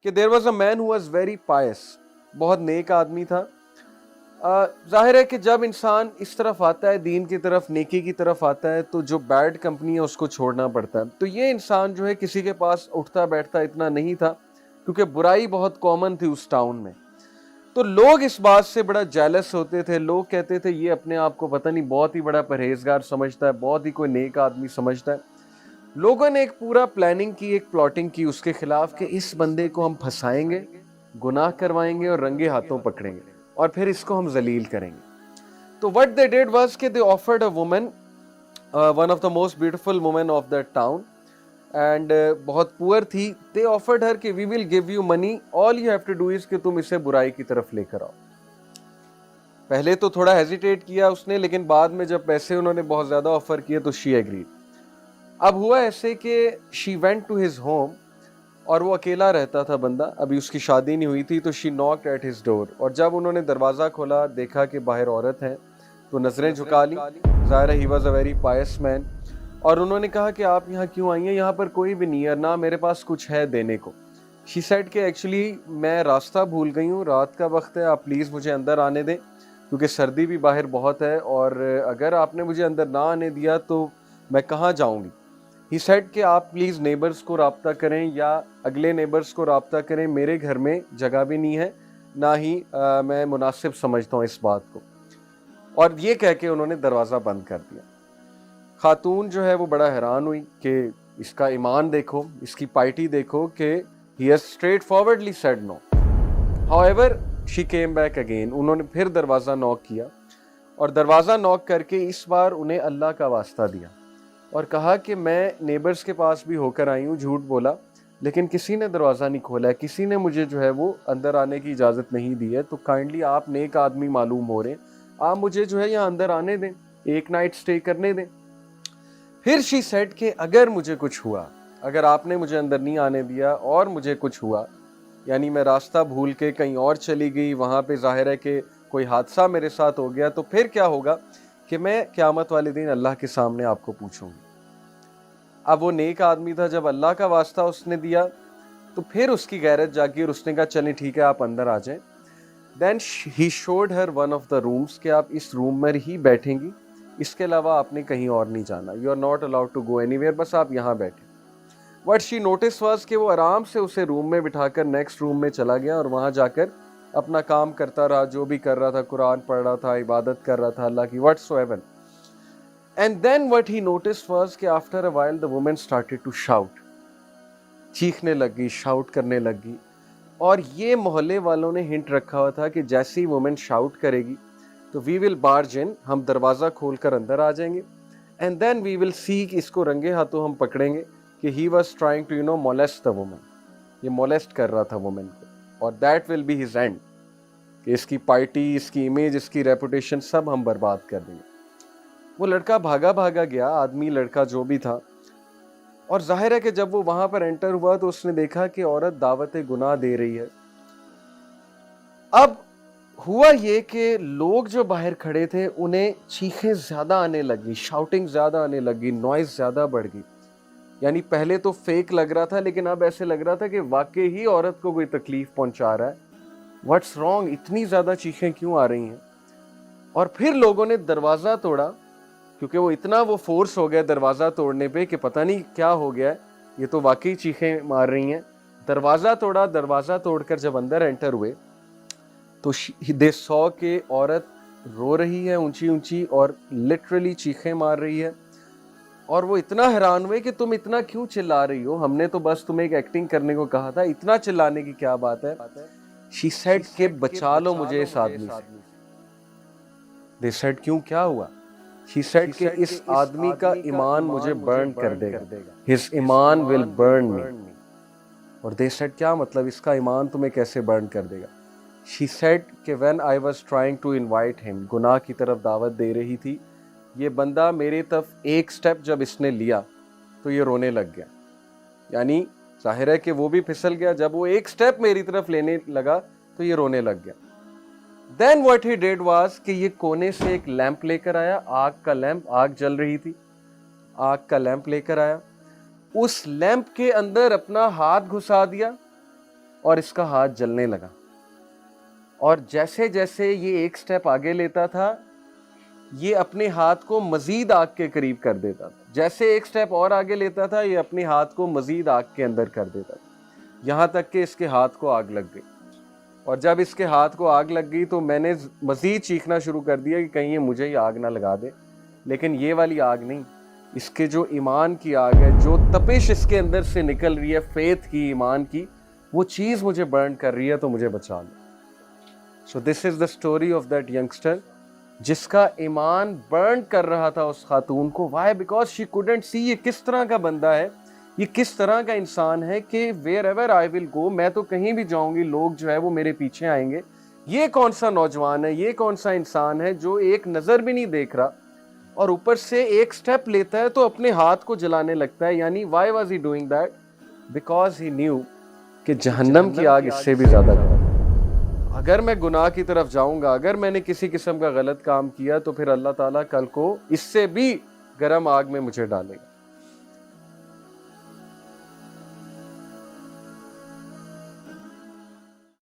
کہ there was a man who was very pious, बहुत नेक आदमी था। जाहिर है कि जब इंसान इस तरफ आता है, दीन की तरफ, नेकी की तरफ आता है, तो जो बैड कंपनी है उसको छोड़ना पड़ता है। तो ये इंसान जो है किसी के पास उठता बैठता इतना नहीं था, क्योंकि बुराई बहुत कॉमन थी उस टाउन में। तो लोग इस बात से बड़ा जेलस होते थे। लोग कहते थे ये अपने आप को पता नहीं बहुत ही बड़ा परहेजगार समझता है, बहुत ही कोई नेक आदमी समझता है। लोगों ने एक पूरा प्लानिंग की, एक प्लॉटिंग की उसके खिलाफ कि इस बंदे को हम फंसाएंगे, गुनाह करवाएंगे और रंगे हाथों पकड़ेंगे और फिर इसको हम जलील करेंगे। तो व्हाट दे डिड वाज कि they offered a woman, one of the most beautiful women of that town, and बहुत पुअर थी। दे ऑफर्ड हर कि we will give you money, all you have to do is कि तुम इसे बुराई की तरफ लेकर आओ। पहले तो थोड़ा हेजिटेट किया उसने, लेकिन बाद में जब पैसे उन्होंने बहुत ज्यादा ऑफर किए तो शी एग्रीड। अब हुआ ऐसे कि she went to his home, और वो अकेला रहता था बंदा, अभी उसकी शादी नहीं हुई थी। तो she knocked at his door, और जब उन्होंने दरवाज़ा खोला, देखा कि बाहर औरत है, तो नज़रें झुका ली। ज़ाहिर है he was a very Payas man. और उन्होंने कहा कि आप यहाँ क्यों आई हैं, यहाँ पर कोई भी नहीं है, ना मेरे पास कुछ है देने को। शी सेड कि एक्चुअली मैं रास्ता भूल गई हूँ, रात का वक्त है, आप प्लीज़ मुझे अंदर आने दें, क्योंकि सर्दी भी बाहर बहुत है, और अगर आपने मुझे अंदर ना आने दिया तो मैं कहाँ जाऊँगी। ही सेड कि आप प्लीज़ नेबर्स को राब्ता करें या अगले नेबर्स को राब्ता करें, मेरे घर में जगह भी नहीं है, ना ही मैं मुनासिब समझता हूँ इस बात को। और ये कह के उन्होंने दरवाज़ा बंद कर दिया। खातून जो है वो बड़ा हैरान हुई कि इसका ईमान देखो, इसकी पाइटी देखो कि he has straightforwardly said no. However she came back again, उन्होंने फिर दरवाज़ा नॉक किया, और दरवाज़ा नॉक करके इस बार उन्हें अल्लाह का वास्ता दिया और कहा कि मैं नेबर्स के पास भी होकर आई हूँ, झूठ बोला, लेकिन किसी ने दरवाज़ा नहीं खोला है, किसी ने मुझे जो है वो अंदर आने की इजाज़त नहीं दी है, तो काइंडली आप नेक आदमी मालूम हो रहे हैं, आप मुझे जो है यहाँ अंदर आने दें, एक नाइट स्टे करने दें। फिर शी सेड कि अगर मुझे कुछ हुआ, अगर आपने मुझे अंदर नहीं आने दिया और मुझे कुछ हुआ, यानी मैं रास्ता भूल के कहीं और चली गई, वहाँ पे जाहिर है कि कोई हादसा मेरे साथ हो गया, तो फिर क्या होगा कि मैं क़यामत वाले दिन अल्लाह के सामने आपको पूछूंगी। अब वो नेक आदमी था, जब अल्लाह का वास्ता उसने दिया तो फिर उसकी गैरत जागी और उसने कहा चलें ठीक है आप अंदर आ जाएं। Then he showed her one of the rooms कि आप इस रूम में ही बैठेंगी, इसके अलावा आपने कहीं और नहीं जाना, you are not allowed to go anywhere, बस आप यहाँ बैठे। व्हाट शी नोटिस वाज कि वो आराम से उसे रूम में बिठाकर नेक्स्ट रूम में चला गया और वहाँ जाकर अपना काम करता रहा, जो भी कर रहा था, कुरान पढ़ रहा था, इबादत कर रहा था अल्लाह की, whatsoever. And then what he noticed was कि after a while the woman started to shout, चीखने लगी, शाउट करने लगी। और ये मोहल्ले वालों ने हिंट रखा हुआ था कि जैसे ही वुमेन शाउट करेगी तो वी विल बार्ज इन, हम दरवाज़ा खोलकर अंदर आ जाएंगे, and then we will see कि इसको रंगे हाथों हम पकड़ेंगे कि he was trying to molest the women, ये मोलेस्ट कर रहा था वुमेन को, और that will be his end, कि इसकी पार्टी, इसकी इमेज, इसकी रेपुटेशन सब हम बर्बाद कर देंगे। वो लड़का भागा भागा गया, आदमी लड़का जो भी था, और जाहिर है कि जब वो वहां पर एंटर हुआ तो उसने देखा कि औरत दावत गुनाह दे रही है। अब हुआ ये कि लोग जो बाहर खड़े थे उन्हें चीखें ज्यादा आने लगी, शाउटिंग ज्यादा आने लगी, नॉइज ज्यादा बढ़ गई। यानी पहले तो फेक लग रहा था, लेकिन अब ऐसे लग रहा था कि वाकई ही औरत को कोई तकलीफ पहुंचा रहा है। व्हाट्स रॉन्ग, इतनी ज्यादा चीखें क्यों आ रही हैं। और फिर लोगों ने दरवाजा तोड़ा, क्योंकि वो इतना वो फोर्स हो गया दरवाज़ा तोड़ने पे कि पता नहीं क्या हो गया, ये तो वाकई चीखें मार रही हैं। दरवाज़ा तोड़ा, दरवाज़ा तोड़कर जब अंदर एंटर हुए तो दे सॉ के औरत रो रही है ऊंची ऊंची और लिटरली चीखें मार रही है। और वो इतना हैरान हुए कि तुम इतना क्यों चिल्ला रही हो, हमने तो बस तुम्हें एक एक्टिंग करने को कहा था, इतना चिल्लाने की क्या बात है। शी सेड के बचा लो मुझे इस आदमी से। दे सेड क्यों, क्या हुआ। She said कि इस आदमी का ईमान मुझे बर्न कर देगा, His ईमान विल बर्न मी। और they said क्या मतलब, इसका ईमान तुम्हें कैसे बर्न कर देगा। She said कि when I was trying to invite him, गुनाह की तरफ दावत दे रही थी, ये बंदा मेरे तरफ एक स्टेप जब इसने लिया तो ये रोने लग गया। यानी जाहिर है कि वो भी फिसल गया, जब वो एक स्टेप मेरी तरफ लेने लगा तो ये रोने लग गया। Then what he did was कि ये कोने से एक लैंप लेकर आया, आग का लैंप, आग जल रही थी, आग का लैंप लेकर आया, उस लैंप के अंदर अपना हाथ घुसा दिया اور اس کا ہاتھ جلنے لگا. اور جیسے جیسے یہ ایک سٹیپ آگے لیتا تھا یہ اپنے ہاتھ کو مزید آگ کے قریب کر دیتا تھا. جیسے ایک سٹیپ اور آگے لیتا تھا یہ اپنے ہاتھ کو مزید آگ کے اندر کر دیتا تھا, یہاں تک کہ اس کے ہاتھ کو آگ لگ گئی. اور جب اس کے ہاتھ کو آگ لگ گئی تو میں نے مزید چیخنا شروع کر دیا کہ کہیں یہ مجھے ہی آگ نہ لگا دے. لیکن یہ والی آگ نہیں, اس کے جو ایمان کی آگ ہے, جو تپش اس کے اندر سے نکل رہی ہے فیتھ کی, ایمان کی, وہ چیز مجھے برن کر رہی ہے, تو مجھے بچا لو. So this is the story of that youngster جس کا ایمان برن کر رہا تھا اس خاتون کو. Why? Because she couldn't see یہ کس طرح کا بندہ ہے, یہ کس طرح کا انسان ہے کہ ویئر ایور آئی ول گو, میں تو کہیں بھی جاؤں گی لوگ جو ہے وہ میرے پیچھے آئیں گے. یہ کون سا نوجوان ہے, یہ کون سا انسان ہے جو ایک نظر بھی نہیں دیکھ رہا اور اوپر سے ایک سٹیپ لیتا ہے تو اپنے ہاتھ کو جلانے لگتا ہے. یعنی Y was he doing that? Because he new کہ جہنم کی آگ اس سے بھی زیادہ گرم. اگر میں گناہ کی طرف جاؤں گا, اگر میں نے کسی قسم کا غلط کام کیا, تو پھر اللہ تعالیٰ کل کو اس سے بھی گرم آگ میں مجھے ڈالے گا.